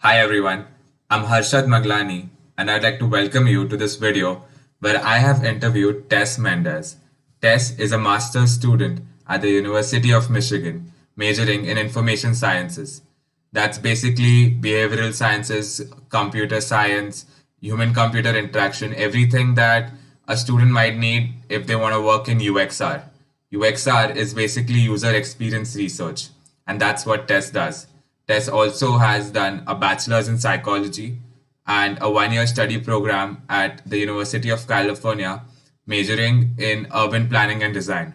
Hi everyone, I'm Harshad Manglani and I'd like to welcome you to this video where I have interviewed Tess Mendes. Tess is a master's student at the University of Michigan, majoring in information sciences. That's basically behavioral sciences, computer science, human computer interaction, everything that a student might need if they want to work in UXR. UXR is basically user experience research, and that's what Tess does. Tess also has done a bachelor's in psychology and a 1 year study program at the University of California, majoring in urban planning and design.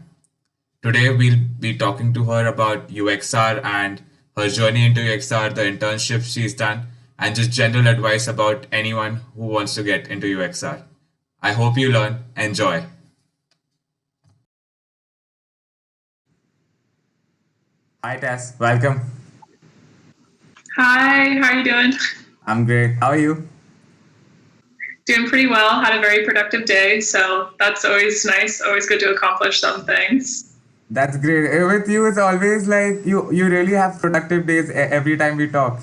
Today, we'll be talking to her about UXR and her journey into UXR, the internships she's done, and just general advice about anyone who wants to get into UXR. I hope you learn. Enjoy. Hi, Tess. Welcome. Hi, how are you doing? I'm great. How are you? Doing pretty well. Had a very productive day, so that's always nice. Always good to accomplish some things. That's great. With you, it's always like you really have productive days every time we talk.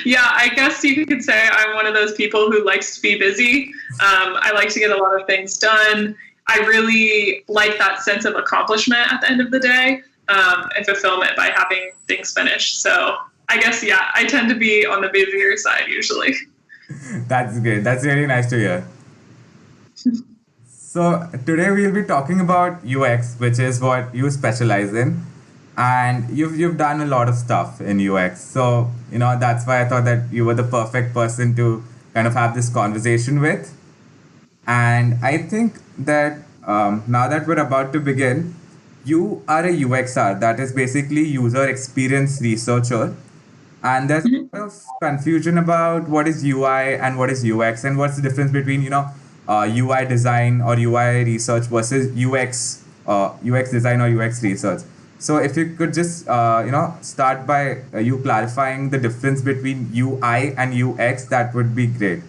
Yeah, I guess you could say I'm one of those people who likes to be busy. I like to get a lot of things done. I really like that sense of accomplishment at the end of the day and fulfillment by having things finished. So I guess, yeah, I tend to be on the busier side usually. That's great. That's really nice to hear. So today we'll be talking about UX, which is what you specialize in, and you've done a lot of stuff in UX. So that's why I thought that you were the perfect person to kind of have this conversation with. And I think that now that we're about to begin, you are a UXR, that is basically user experience researcher. And there's Mhm. a lot of confusion about what is UI and what is UX and what's the difference between, UI design or UI research versus UX design or UX research. So if you could just, start by you clarifying the difference between UI and UX, that would be great.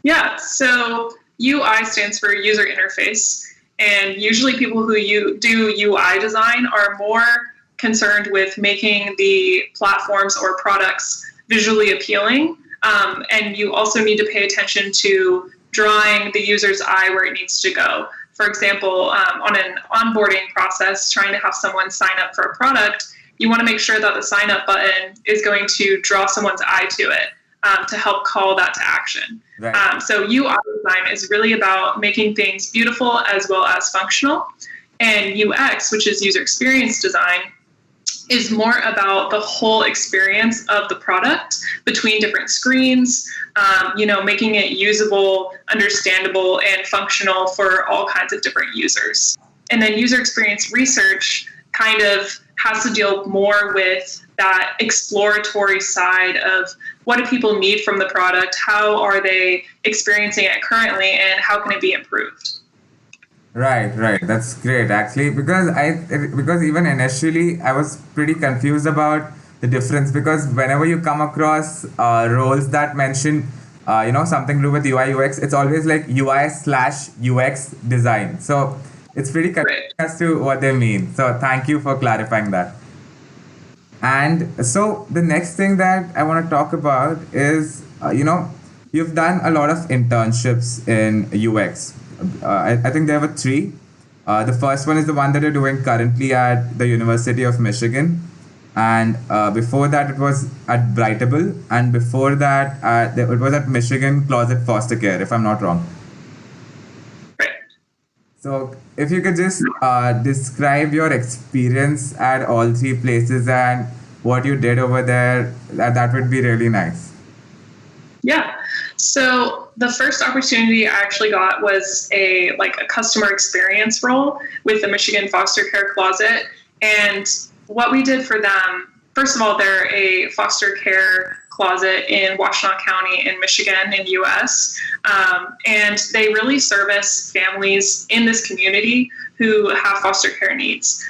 Yeah, so UI stands for user interface. And usually people who do UI design are more concerned with making the platforms or products visually appealing. And you also need to pay attention to drawing the user's eye where it needs to go. For example, on an onboarding process, trying to have someone sign up for a product, you want to make sure that the sign up button is going to draw someone's eye to it to help call that to action. Right. So UI design is really about making things beautiful as well as functional. And UX, which is user experience design, is more about the whole experience of the product between different screens, making it usable, understandable, and functional for all kinds of different users. And then user experience research kind of has to deal more with that exploratory side of what do people need from the product, how are they experiencing it currently, and how can it be improved. Right, right. That's great actually because even initially I was pretty confused about the difference because whenever you come across roles that mention something to do with UI UX, it's always like UI slash UX design. So it's pretty confusing Right. as to what they mean. So thank you for clarifying that. And so the next thing that I want to talk about is, you've done a lot of internships in UX. I think there were three. The first one is the one that you're doing currently at the University of Michigan. And before that, it was at Brightable. And before that, it was at Michigan Closet Foster Care, if I'm not wrong. Right. So, if you could just describe your experience at all three places and what you did over there, that would be really nice. Yeah. So the first opportunity I actually got was a customer experience role with the Michigan Foster Care Closet. And what we did for them, first of all, they're a foster care closet in Washtenaw County in Michigan in US. And they really service families in this community who have foster care needs,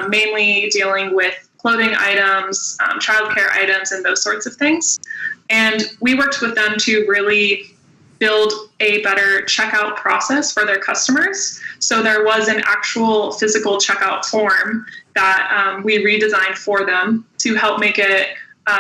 mainly dealing with clothing items, childcare items, and those sorts of things. And we worked with them to really build a better checkout process for their customers. So there was an actual physical checkout form that we redesigned for them to help make it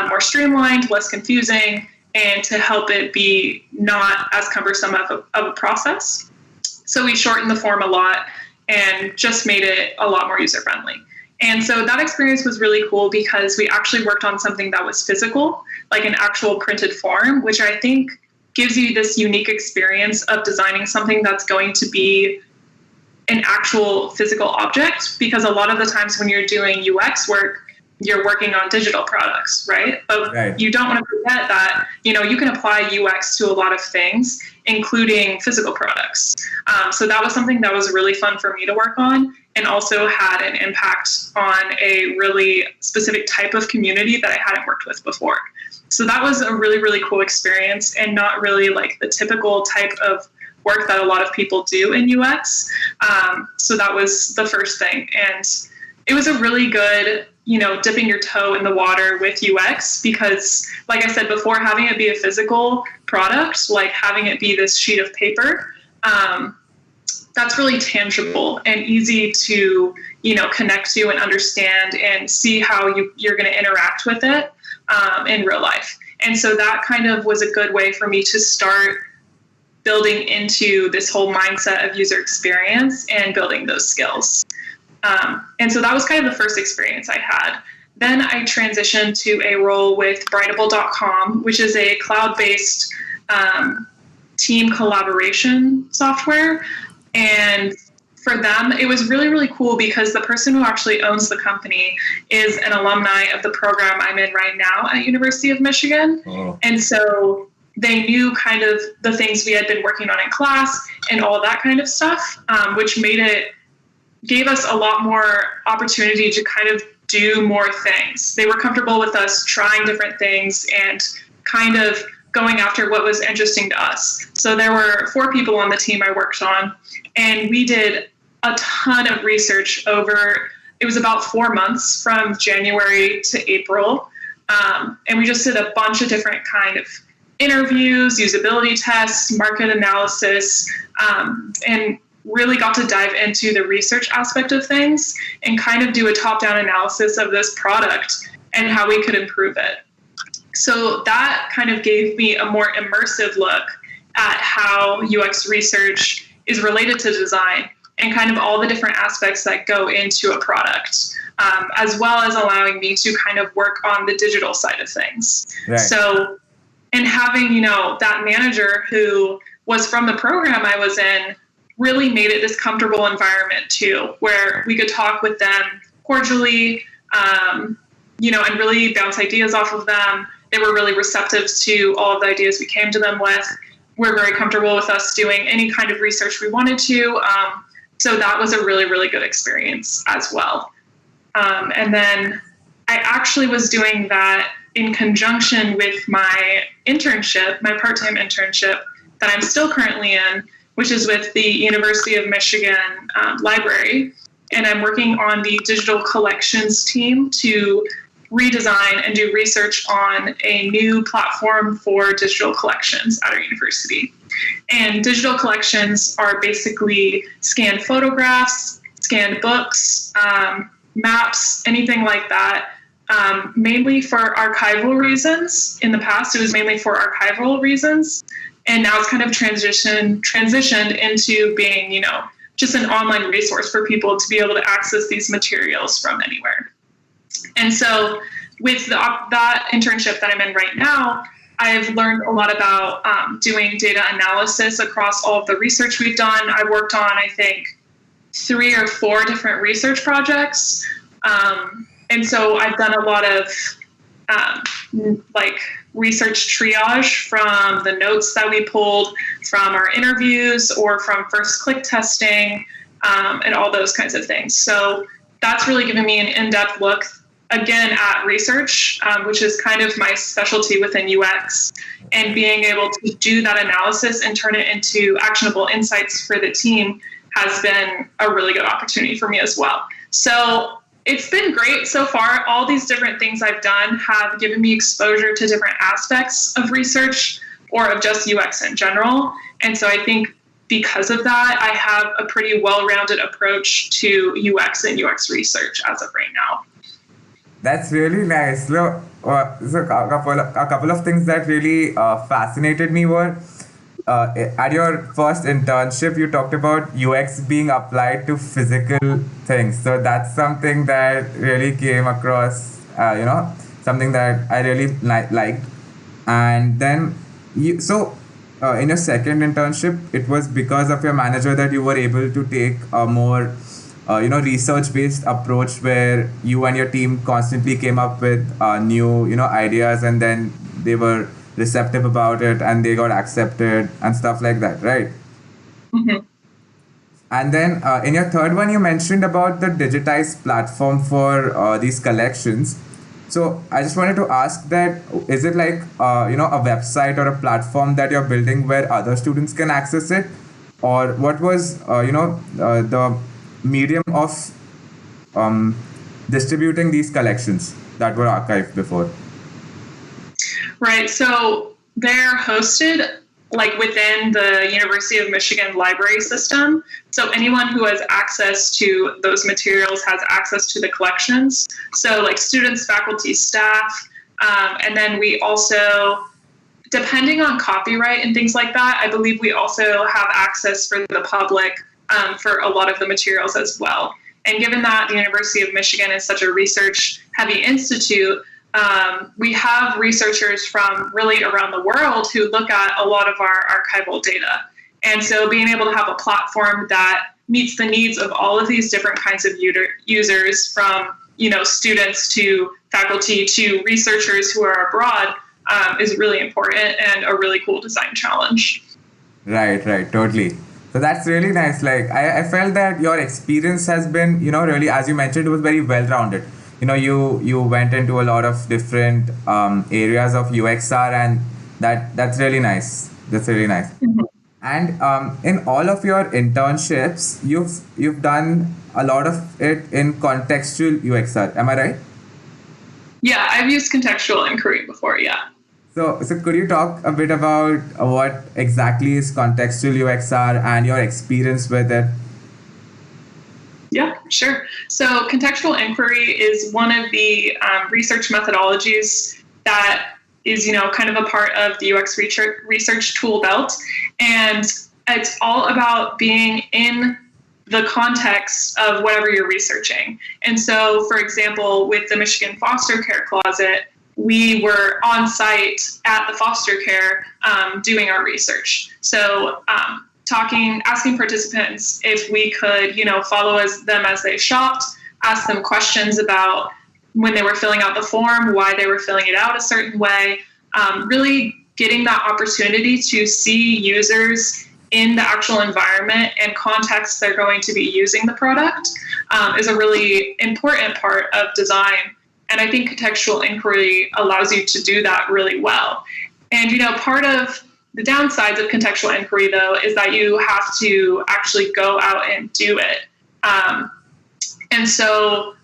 more streamlined, less confusing, and to help it be not as cumbersome of a process. So we shortened the form a lot and just made it a lot more user-friendly. And so that experience was really cool because we actually worked on something that was physical, like an actual printed form, which I think gives you this unique experience of designing something that's going to be an actual physical object, because a lot of the times when you're doing UX work, you're working on digital products, right? But you don't want to forget that, you can apply UX to a lot of things, including physical products. So that was something that was really fun for me to work on, and also had an impact on a really specific type of community that I hadn't worked with before. So that was a really, really cool experience, and not really like the typical type of work that a lot of people do in UX. So that was the first thing. And it was a really good, dipping your toe in the water with UX, because like I said before, having it be a physical product, like having it be this sheet of paper, that's really tangible and easy to, connect to and understand and see how you're going to interact with it in real life. And so that kind of was a good way for me to start building into this whole mindset of user experience and building those skills. And so that was kind of the first experience I had. Then I transitioned to a role with Brightable.com, which is a cloud-based team collaboration software. And for them, it was really, really cool because the person who actually owns the company is an alumni of the program I'm in right now at University of Michigan. Oh. And so they knew kind of the things we had been working on in class and all that kind of stuff, which gave us a lot more opportunity to kind of do more things. They were comfortable with us trying different things and kind of going after what was interesting to us. So there were 4 people on the team I worked on, and we did a ton of research it was about 4 months from January to April. And we just did a bunch of different kind of interviews, usability tests, market analysis, and really got to dive into the research aspect of things and kind of do a top-down analysis of this product and how we could improve it. So that kind of gave me a more immersive look at how UX research is related to design and kind of all the different aspects that go into a product, as well as allowing me to kind of work on the digital side of things. Right. So, and having, that manager who was from the program I was in really made it this comfortable environment too, where we could talk with them cordially, and really bounce ideas off of them. They were really receptive to all of the ideas we came to them with. We're very comfortable with us doing any kind of research we wanted to. So that was a really, really good experience as well. And then I actually was doing that in conjunction with my internship, my part-time internship that I'm still currently in, which is with the University of Michigan library. And I'm working on the digital collections team to redesign and do research on a new platform for digital collections at our university. And digital collections are basically scanned photographs, scanned books, maps, anything like that, mainly for archival reasons. In the past, it was mainly for archival reasons. And now it's kind of transitioned into being, just an online resource for people to be able to access these materials from anywhere. And so with that internship that I'm in right now, I've learned a lot about doing data analysis across all of the research we've done. I've worked on, I think, 3 or 4 different research projects. And so I've done a lot of research triage from the notes that we pulled from our interviews or from first click testing and all those kinds of things. So that's really given me an in-depth look, again, at research, which is kind of my specialty within UX, and being able to do that analysis and turn it into actionable insights for the team has been a really good opportunity for me as well. So it's been great so far. All these different things I've done have given me exposure to different aspects of research or of just UX in general. And so I think because of that, I have a pretty well-rounded approach to UX and UX research as of right now. That's really nice. Look, so a couple of things that really fascinated me were at your first internship, you talked about UX being applied to physical things. So that's something that really came across, something that I really liked. And then, in your second internship, it was because of your manager that you were able to take a more research based approach where you and your team constantly came up with new ideas, and then they were receptive about it and they got accepted and stuff like that, right? Mhm. And then in your third one, you mentioned about the digitized platform for these collections. So I just wanted to ask that, is it like a website or a platform that you're building where other students can access it, or what was the medium of um, distributing these collections that were archived before? Right. So they're hosted like within the University of Michigan library system. So anyone who has access to those materials has access to the collections. So like students, faculty, staff, and then we also, depending on copyright and things like that, I believe we also have access for the public for a lot of the materials as well. And given that the University of Michigan is such a research heavy institute, we have researchers from really around the world who look at a lot of our archival data. And so being able to have a platform that meets the needs of all of these different kinds of users, from students to faculty to researchers who are abroad, is really important and a really cool design challenge. Right, totally. So that's really nice. Like I felt that your experience has been, really, as you mentioned, it was very well rounded. You went into a lot of different areas of UXR, and that's really nice. That's really nice. Mhm. And in all of your internships, you've done a lot of it in contextual UXR. Am I right? Yeah, I've used contextual inquiry before. Yeah. So could you talk a bit about what exactly is contextual UXR and your experience with it? Yeah, sure. So contextual inquiry is one of the research methodologies that is, kind of a part of the UX research tool belt. And it's all about being in the context of whatever you're researching. And so, for example, with the Michigan Foster Care Closet, we were on site at the foster care doing our research. So asking participants if we could, follow them as they shopped, ask them questions about when they were filling out the form, why they were filling it out a certain way, really getting that opportunity to see users in the actual environment and context they're going to be using the product is a really important part of design. And I think contextual inquiry allows you to do that really well. And, part of the downsides of contextual inquiry, though, is that you have to actually go out and do it. And so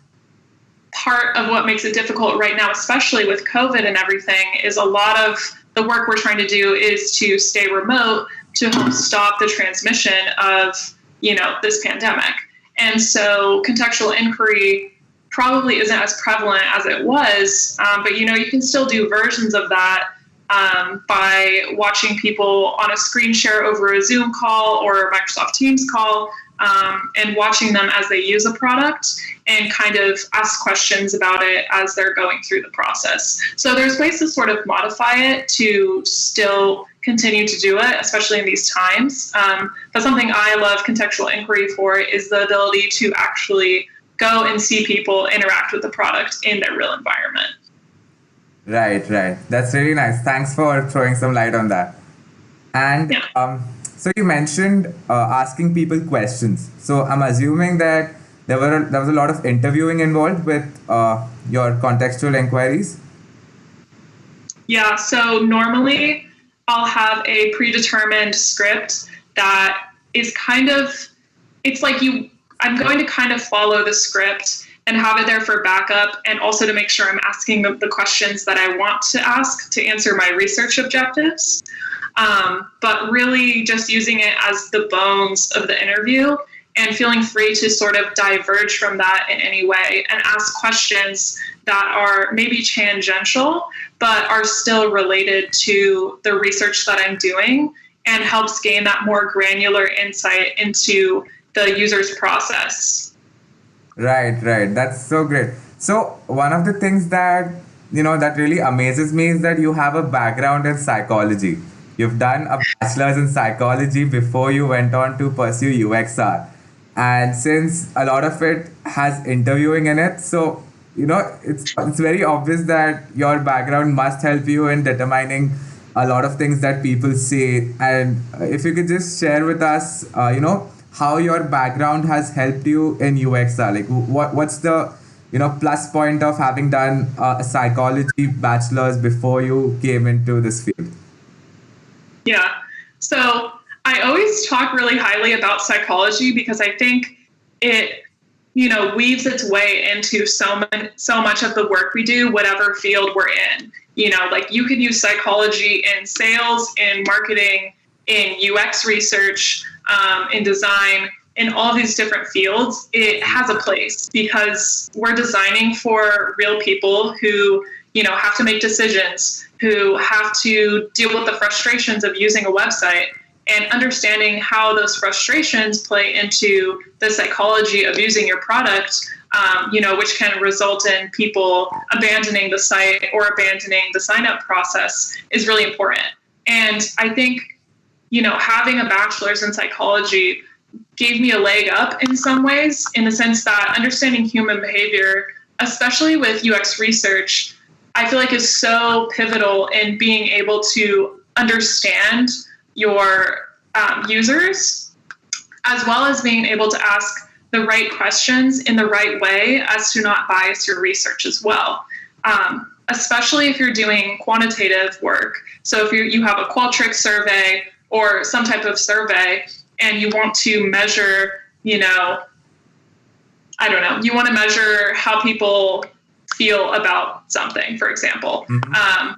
part of what makes it difficult right now, especially with COVID and everything, is a lot of the work we're trying to do is to stay remote to help stop the transmission of, this pandemic. And so contextual inquiry probably isn't as prevalent as it was, but you can still do versions of that by watching people on a screen share over a Zoom call or a Microsoft Teams call, and watching them as they use a product and kind of ask questions about it as they're going through the process. So there's ways to sort of modify it to still continue to do it, especially in these times. But something I love contextual inquiry for is the ability to actually go and see people interact with the product in their real environment. Right. That's really nice. Thanks for throwing some light on that. And Yeah. so you mentioned asking people questions. So I'm assuming that there was a lot of interviewing involved with your contextual inquiries. Yeah, so normally I'll have a predetermined script that is it's like I'm going to kind of follow the script and have it there for backup, and also to make sure I'm asking the questions that I want to ask to answer my research objectives. But really just using it as the bones of the interview and feeling free to sort of diverge from that in any way and ask questions that are maybe tangential, but are still related to the research that I'm doing and helps gain that more granular insight into the user's process. Right, right. That's so great. So one of the things that that really amazes me is that you have a background in psychology. You've done a bachelor's in psychology before you went on to pursue UXR. And since a lot of it has interviewing in it, so it's very obvious that your background must help you in determining a lot of things that people say. And if you could just share with us, how your background has helped you in UXR. Like, what's the plus point of having done a psychology bachelor's before you came into this field? Yeah. So I always talk really highly about psychology because I think it, weaves its way into so much of the work we do, whatever field we're in. Like you could use psychology in sales, in marketing, in UX research, in design, in all these different fields. It has a place because we're designing for real people who, have to make decisions, who have to deal with the frustrations of using a website, and understanding how those frustrations play into the psychology of using your product, which can result in people abandoning the site or abandoning the sign-up process is really important. And I think, having a bachelor's in psychology gave me a leg up in some ways, in the sense that understanding human behavior, especially with UX research, I feel like is so pivotal in being able to understand your users, as well as being able to ask the right questions in the right way as to not bias your research as well. Especially if you're doing quantitative work. So if you have a Qualtrics survey or some type of survey and you want to measure, you want to measure how people feel about something, for example. Mm-hmm.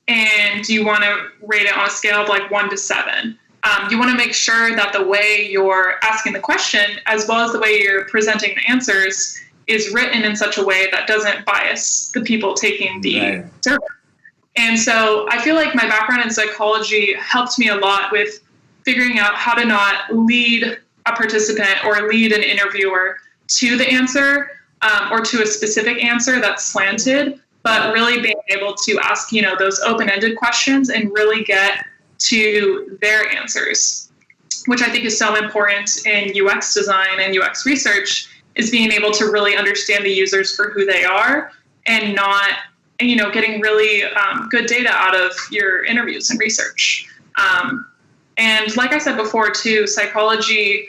And you want to rate it on a scale of like 1 to 7. You want to make sure that the way you're asking the question, as well as the way you're presenting the answers, is written in such a way that doesn't bias the people taking the survey. And so I feel like my background in psychology helped me a lot with figuring out how to not lead a participant or lead an interviewer to the answer, or to a specific answer that's slanted, but really being able to ask, those open-ended questions and really get to their answers, which I think is so important in UX design and UX research, is being able to really understand the users for who they are and not, getting really good data out of your interviews and research. And like I said before, too, psychology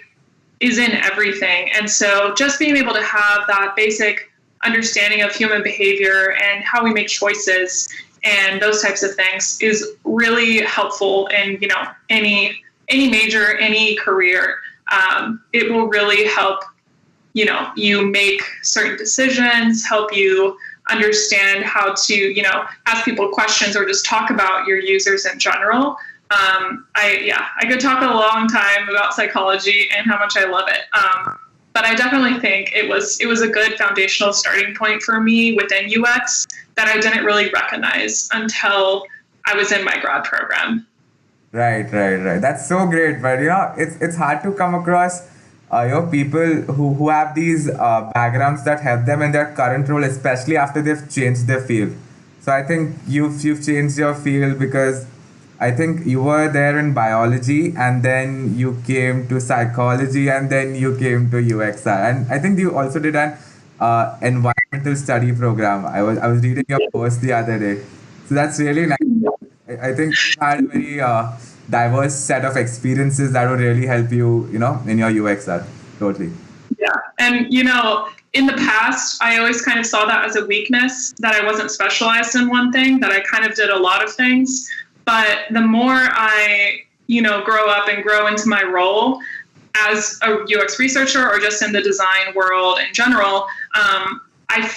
is in everything. And so just being able to have that basic understanding of human behavior and how we make choices and those types of things is really helpful in, any major, any career. It will really help, you make certain decisions, help you understand how to, ask people questions or just talk about your users in general. I could talk a long time about psychology and how much I love it. But I definitely think it was a good foundational starting point for me within UX that I didn't really recognize until I was in my grad program. Right. That's so great. But it's hard to come across people who have these backgrounds that help them in their current role, especially after they've changed their field. So I think you've changed your field because I think you were there in biology and then you came to psychology and then you came to UXR. And I think you also did an environmental study program. I was reading your post the other day. So that's really nice. I think you had a very diverse set of experiences that would really help you, in your UXR. Totally. Yeah. And, in the past, I always kind of saw that as a weakness, that I wasn't specialized in one thing, that I kind of did a lot of things. But the more I, grow up and grow into my role as a UX researcher or just in the design world in general, I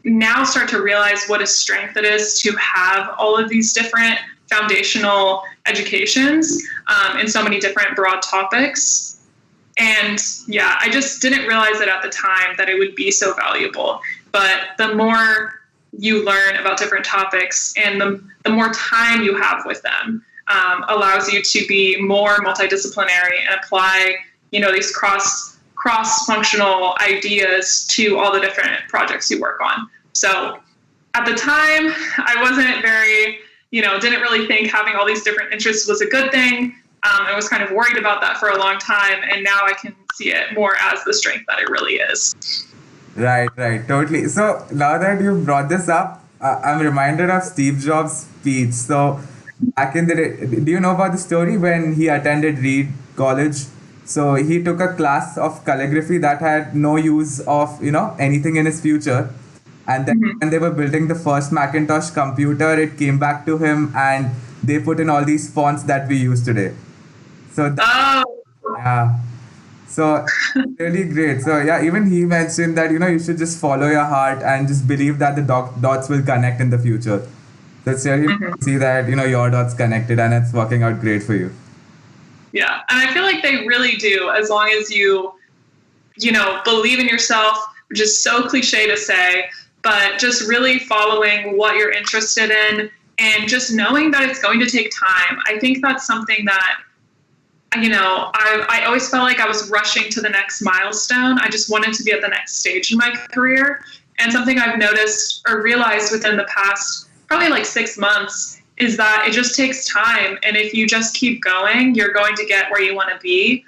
now start to realize what a strength it is to have all of these different foundational educations in so many different broad topics. And yeah, I just didn't realize it at the time that it would be so valuable. But the more you learn about different topics and the more time you have with them, allows you to be more multidisciplinary and apply, these cross-functional ideas to all the different projects you work on. So at the time, I wasn't very, didn't really think having all these different interests was a good thing. I was kind of worried about that for a long time, and now I can see it more as the strength that it really is. Right, totally. So now that you brought this up, I'm reminded of Steve Jobs' speech. So back in the day, do you know about the story when he attended Reed College? So he took a class of calligraphy that had no use of, anything in his future. And then when they were building the first Macintosh computer, it came back to him and they put in all these fonts that we use today. So yeah. So really great. So yeah, even he mentioned that, you should just follow your heart and just believe that the dots will connect in the future. So it's really nice to see that, your dots connected and it's working out great for you. Yeah. And I feel like they really do, as long as you believe in yourself, which is so cliche to say, but just really following what you're interested in and just knowing that it's going to take time. I think that's something that, I always felt like I was rushing to the next milestone. I just wanted to be at the next stage in my career. And something I've noticed or realized within the past probably like 6 months is that it just takes time. And if you just keep going, you're going to get where you want to be.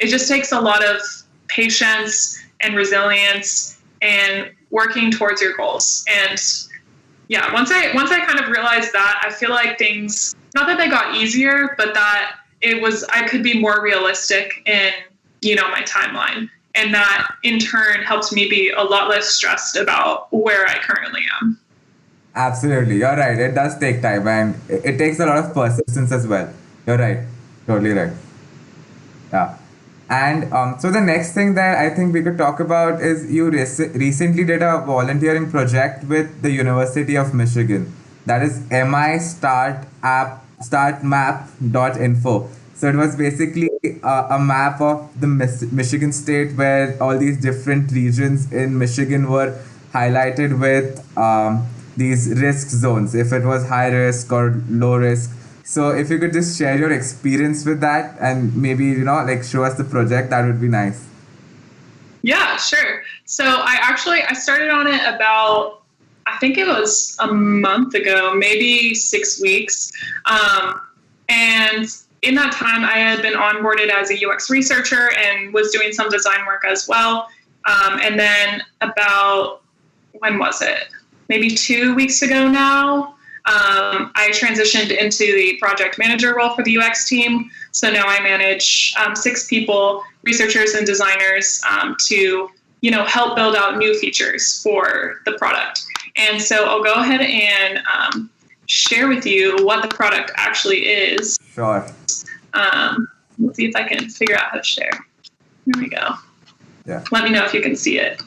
It just takes a lot of patience and resilience and working towards your goals. And yeah, once I kind of realized that, I feel like things, not that they got easier, but that I could be more realistic in, my timeline. And that in turn helped me be a lot less stressed about where I currently am. Absolutely. You're right. It does take time and it takes a lot of persistence as well. You're right. Totally right. Yeah. And so the next thing that I think we could talk about is you recently did a volunteering project with the University of Michigan. That is startmap.info. So it was basically a map of the Michigan state where all these different regions in Michigan were highlighted with these risk zones, if it was high risk or low risk. So if you could just share your experience with that and maybe, show us the project, that would be nice. Yeah, sure. So I started on it about, I think it was a month ago, maybe 6 weeks. And in that time, I had been onboarded as a UX researcher and was doing some design work as well. And then about, when was it? Maybe 2 weeks ago now, I transitioned into the project manager role for the UX team. So now I manage 6 people, researchers and designers, to help build out new features for the product. And so I'll go ahead and share with you what the product actually is. Sure. Let's see if I can figure out how to share. Here we go. Yeah. Let me know if you can see it.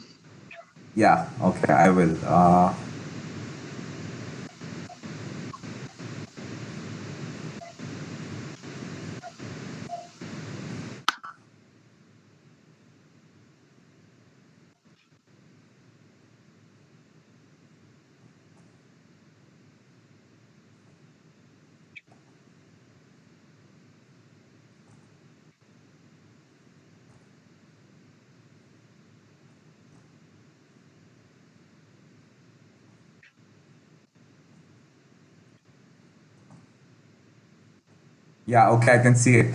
Yeah. Okay. I will. Yeah. Okay. I can see it.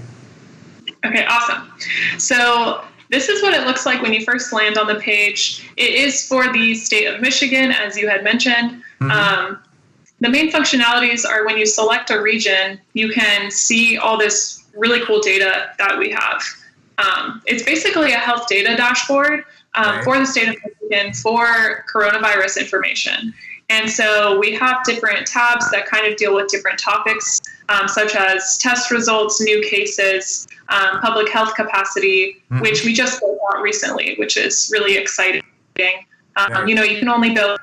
Okay, awesome. So this is what it looks like when you first land on the page. It is for the state of Michigan, as you had mentioned. The main functionalities are when you select a region, you can see all this really cool data that we have. It's basically a health data dashboard for the state of Michigan for coronavirus information. And so we have different tabs that kind of deal with different topics, such as test results, new cases, public health capacity, which we just built out recently, which is really exciting. You can only build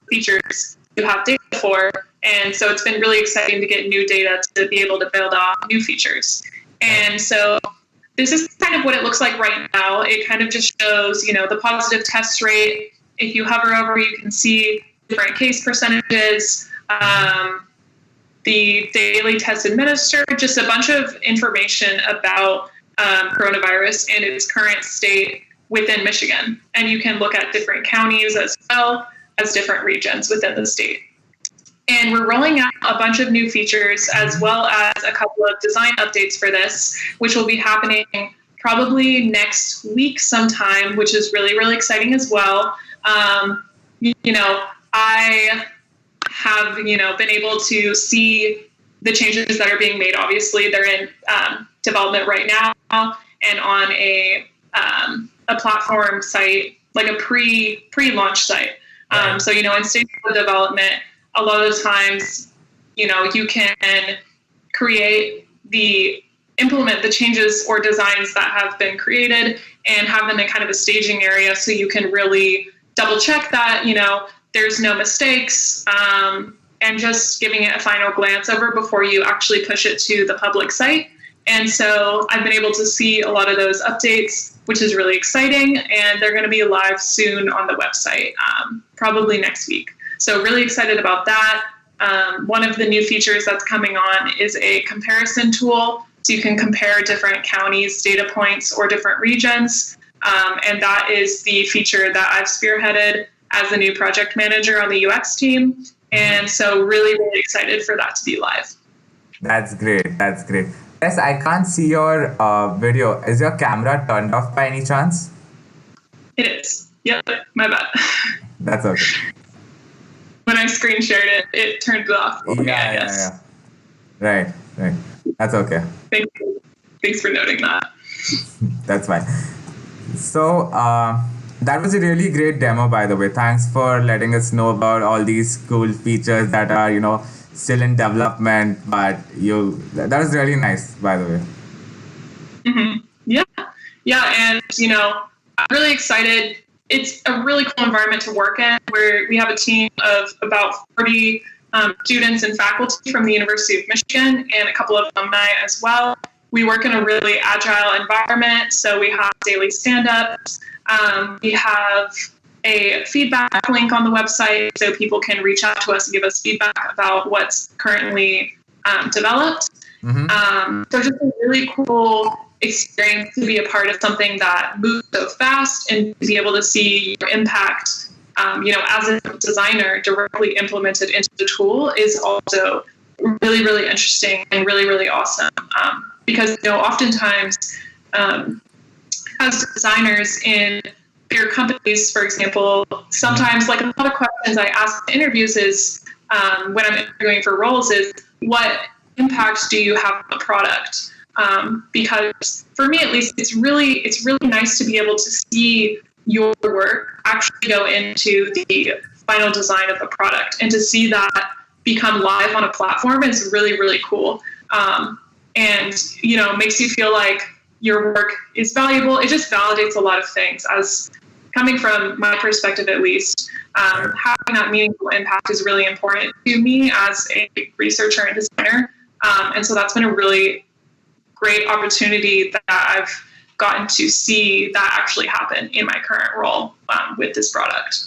features you have data for. And so it's been really exciting to get new data to be able to build out new features. And so this is kind of what it looks like right now. It kind of just shows, the positive test rate. If you hover over, you can see different case percentages, the daily tests administered, just a bunch of information about coronavirus and its current state within Michigan. And you can look at different counties as well as different regions within the state. And we're rolling out a bunch of new features as well as a couple of design updates for this, which will be happening probably next week sometime, which is really, really exciting as well. I have, been able to see the changes that are being made. Obviously, they're in development right now and on a platform site, like a pre-launch site. So, in stage of development, a lot of the times, you can implement the changes or designs that have been created and have them in kind of a staging area so you can really double check that, there's no mistakes, and just giving it a final glance over before you actually push it to the public site. And so I've been able to see a lot of those updates, which is really exciting, and they're going to be live soon on the website, probably next week. So really excited about that. One of the new features that's coming on is a comparison tool. So you can compare different counties' data points or different regions. And that is the feature that I've spearheaded as the new project manager on the UX team. And so really, really excited for that to be live. That's great. That's great. Yes, I can't see your video. Is your camera turned off by any chance? It is. Yep, my bad. That's okay. When I screen shared it, it turned it off. Yeah. Right. That's okay. Thanks for noting that. That's fine. So that was a really great demo, by the way. Thanks for letting us know about all these cool features that are, still in development. But that was really nice, by the way. Mm-hmm. Yeah, and I'm really excited. It's a really cool environment to work in, where we have a team of about 40 students and faculty from the University of Michigan and a couple of alumni as well. We work in a really agile environment, so we have daily stand-ups. We have a feedback link on the website so people can reach out to us and give us feedback about what's currently developed. Mm-hmm. So just a really cool experience to be a part of something that moves so fast and to be able to see your impact, as a designer directly implemented into the tool is also really, really interesting and really, really awesome. Because, oftentimes as designers in bigger companies, for example, sometimes like a lot of questions I ask in interviews is when I'm interviewing for roles is, what impact do you have on the product? Because for me, at least, it's really nice to be able to see your work actually go into the final design of the product, and to see that become live on a platform is really, really cool. And, makes you feel like your work is valuable. It just validates a lot of things. As coming from my perspective, at least, having that meaningful impact is really important to me as a researcher and designer. And so that's been a really great opportunity that I've gotten to see that actually happen in my current role with this product.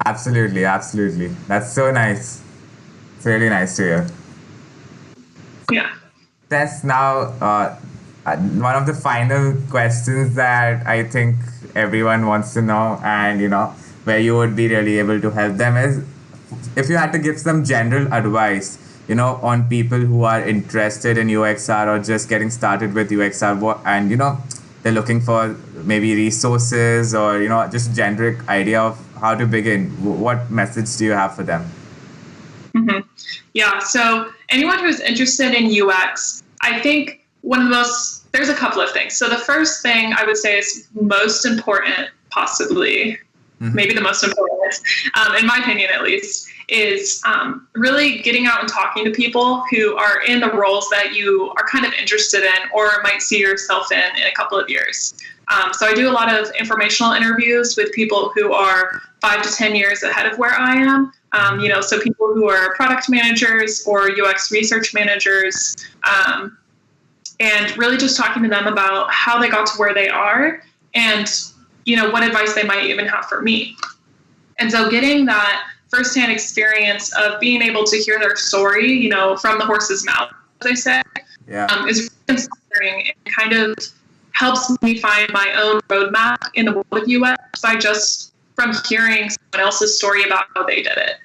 Absolutely. That's so nice. It's really nice to hear. Yeah. Tess, now one of the final questions that I think everyone wants to know, and where you would be really able to help them, is if you had to give some general advice, on people who are interested in UXR or just getting started with UXR, and they're looking for maybe resources or just generic idea of how to begin. What message do you have for them? Mm-hmm. Yeah, so anyone who's interested in UX, I think there's a couple of things. So the first thing I would say is most important, possibly, maybe the most important, in my opinion at least, is really getting out and talking to people who are in the roles that you are kind of interested in or might see yourself in a couple of years. So I do a lot of informational interviews with people who are 5 to 10 years ahead of where I am. So people who are product managers or UX research managers, and really just talking to them about how they got to where they are and, what advice they might even have for me. And so getting that firsthand experience of being able to hear their story, from the horse's mouth, as I say, is really inspiring and kind of helps me find my own roadmap in the world of UX from hearing someone else's story about how they did it.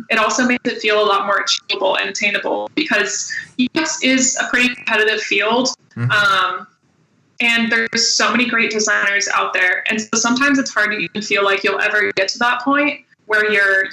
It also makes it feel a lot more achievable and attainable because UX is a pretty competitive field. And there's so many great designers out there. And so sometimes it's hard to even feel like you'll ever get to that point where you're,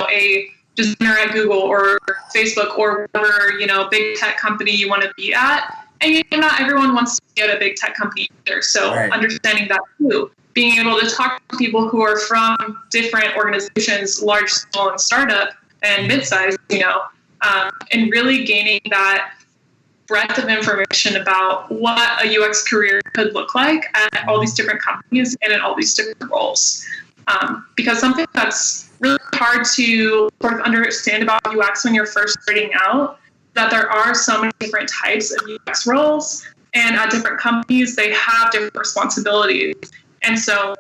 a designer at Google or Facebook or whatever, big tech company you want to be at. And not everyone wants to be at a big tech company either. So understanding that too, being able to talk to people who are from different organizations, large, small, and startup and mid-sized, and really gaining that breadth of information about what a UX career could look like at all these different companies and in all these different roles. Because something that's really hard to sort of understand about UX when you're first starting out, that there are so many different types of UX roles, and at different companies, they have different responsibilities. And so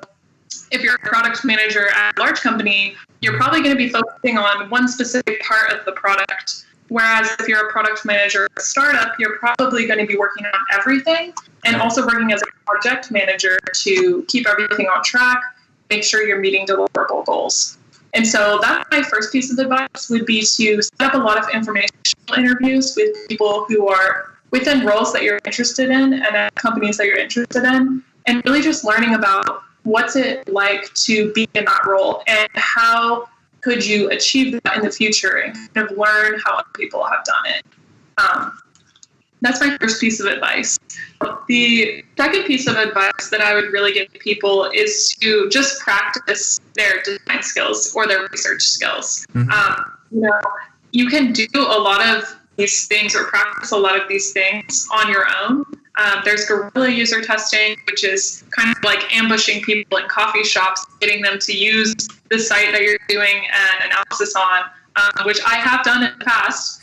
if you're a product manager at a large company, you're probably going to be focusing on one specific part of the product. Whereas if you're a product manager at a startup, you're probably going to be working on everything and also working as a project manager to keep everything on track, make sure you're meeting deliverable goals. And so that's my first piece of advice would be to set up a lot of informational interviews with people who are within roles that you're interested in and at companies that you're interested in, and really just learning about what's it like to be in that role and how could you achieve that in the future and kind of learn how other people have done it. That's my first piece of advice. The second piece of advice that I would really give people is to just practice their design skills or their research skills. You can do a lot of these things or practice a lot of these things on your own. There's guerrilla user testing, which is kind of like ambushing people in coffee shops, getting them to use the site that you're doing an analysis on, which I have done in the past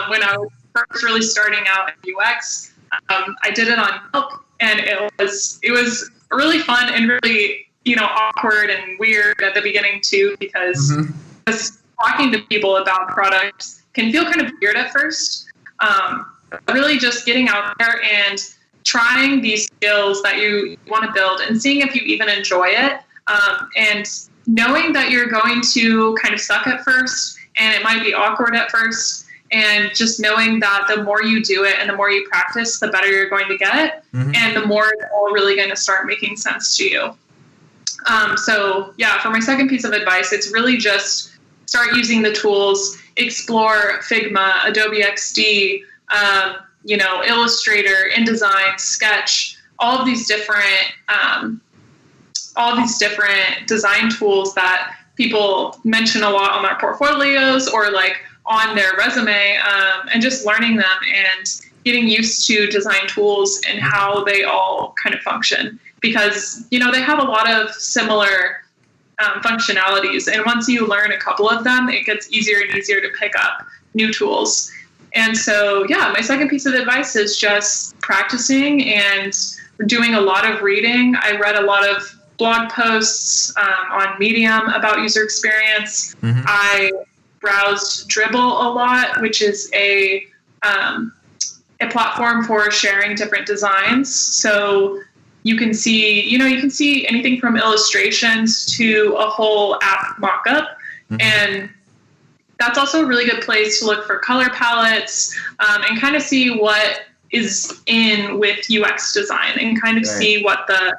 when I was first really starting out in UX. I did it on Yelp, and it was really fun and really awkward and weird at the beginning too, because just talking to people about products can feel kind of weird at first. Really just getting out there and trying these skills that you want to build and seeing if you even enjoy it, and knowing that you're going to kind of suck at first and it might be awkward at first, and just knowing that the more you do it and the more you practice, the better you're going to get, and the more it's all really going to start making sense to you. For my second piece of advice, it's really just start using the tools, explore Figma, Adobe XD, Illustrator, InDesign, Sketch, all of these different design tools that people mention a lot on their portfolios or like on their resume, and just learning them and getting used to design tools and how they all kind of function, because they have a lot of similar functionalities, and once you learn a couple of them, it gets easier and easier to pick up new tools. And so, my second piece of advice is just practicing and doing a lot of reading. I read a lot of blog posts on Medium about user experience. I browsed Dribble a lot, which is a platform for sharing different designs. So you can see anything from illustrations to a whole app mock-up. And that's also a really good place to look for color palettes, and kind of see what is in with UX design and kind of see what the,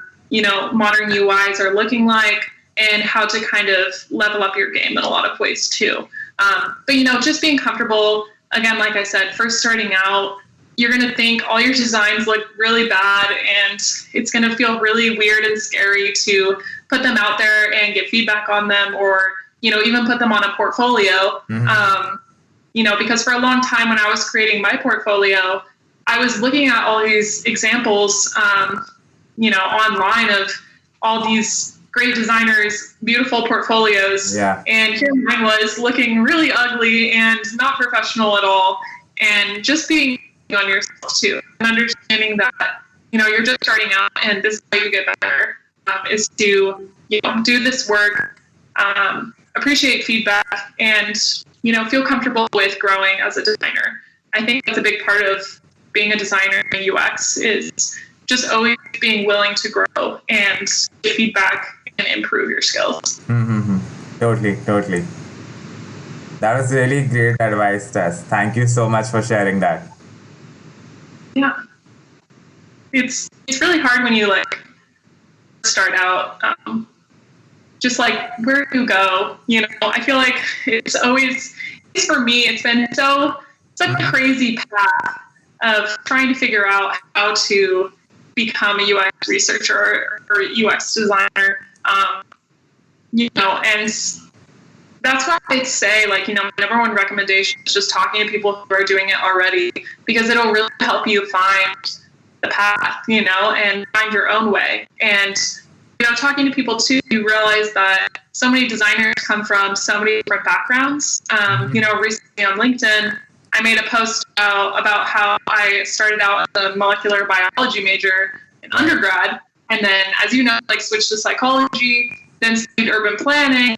modern UIs are looking like and how to kind of level up your game in a lot of ways too. But just being comfortable, again, like I said, first starting out, you're going to think all your designs look really bad, and it's going to feel really weird and scary to put them out there and get feedback on them, or even put them on a portfolio. Because for a long time when I was creating my portfolio, I was looking at all these examples, online of all these great designers, beautiful portfolios. And here mine was looking really ugly and not professional at all. And just being on yourself too, and understanding that, you're just starting out, and this is how you get better, is to, do this work, appreciate feedback, and, feel comfortable with growing as a designer. I think that's a big part of being a designer in UX, is just always being willing to grow and get feedback and improve your skills. Mm-hmm. Totally. That was really great advice, Tess. Thank you so much for sharing that. Yeah. It's really hard when you start out, just where do you go? I feel like it's always, at least for me, it's been such a crazy path of trying to figure out how to become a UX researcher or UX designer. And that's why I say, my number one recommendation is just talking to people who are doing it already, because it'll really help you find the path, and find your own way. And, talking to people too, you realize that so many designers come from so many different backgrounds. Recently on LinkedIn, I made a post about how I started out as a molecular biology major in undergrad, and then, as switched to psychology, then studied urban planning.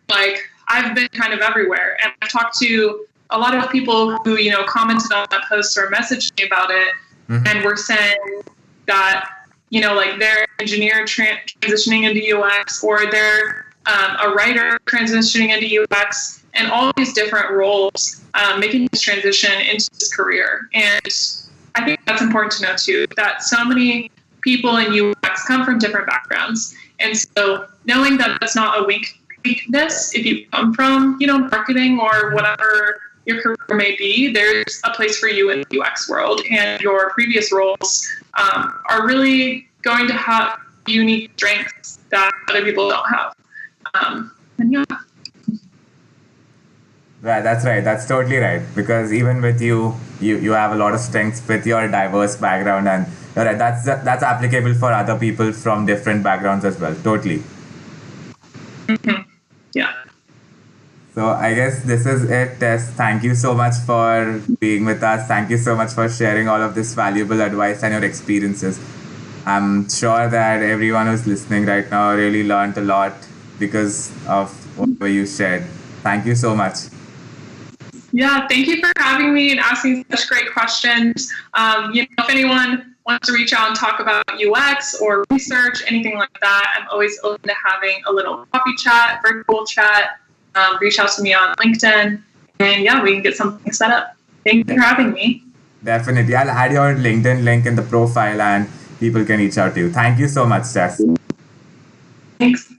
I've been kind of everywhere, and I've talked to a lot of people who, commented on that post or messaged me about it, and were saying that, they're an engineer transitioning into UX, or they're a writer transitioning into UX, and all these different roles, making this transition into this career. And I think that's important to know too, that so many people in UX come from different backgrounds. And so knowing that that's not a weakness, if you come from, marketing or whatever your career may be, there's a place for you in the UX world, and your previous roles are really going to have unique strengths that other people don't have. And yeah. Right, that's right. That's totally right. Because even with you have a lot of strengths with your diverse background, and you're right, that's applicable for other people from different backgrounds as well. Totally. Yeah. So I guess this is it, Tess. Thank you so much for being with us. Thank you so much for sharing all of this valuable advice and your experiences. I'm sure that everyone who's listening right now really learned a lot because of what you shared. Thank you so much. Yeah, thank you for having me and asking such great questions. If anyone wants to reach out and talk about UX or research, anything like that, I'm always open to having a little coffee chat, virtual chat. Reach out to me on LinkedIn, and yeah, we can get something set up. Thank you for having me. Definitely. I'll add your LinkedIn link in the profile, and people can reach out to you. Thank you so much, Tess. Thanks.